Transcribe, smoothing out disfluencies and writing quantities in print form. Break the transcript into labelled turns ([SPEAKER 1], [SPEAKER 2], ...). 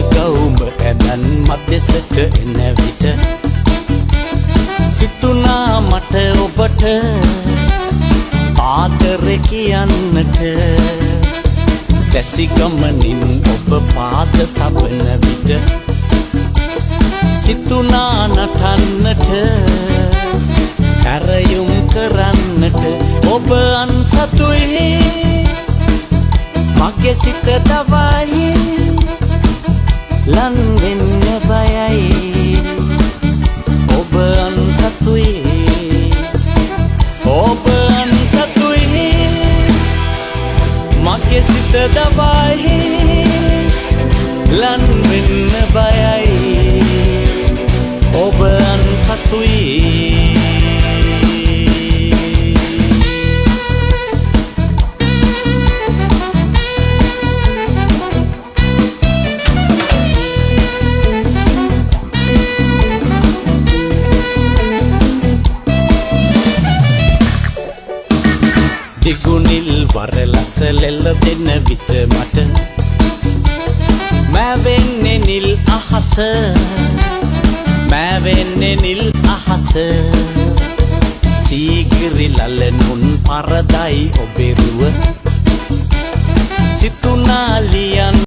[SPEAKER 1] ගෞම ඇදන් මැදසට එන විට සිතුනා මට ඔබට ආදරේ කියන්නට දැසි ගමනින් ඔබ පාද තබන විට සිතුනා නටන්නට ඇරයුම් කරන්නට ඔබ අන්සතුයි මගේ සිත දවයි ලන් වෙන්න බයයි ඔබ අන්සතුයි ඔබ අන්සතුයි මගේ සිත දවයි ලන් වෙන්න බයයි ඔබ අන්සතුයි දිගුනිල් වරලස ලෙල්ල දෙන විට මට මැවෙන්නේ නිල් අහස මැවෙන්නේ නිල් අහස සීගිරි ලලනුන් පරදයි ඔබෙරුව සිතුනා ලියන්න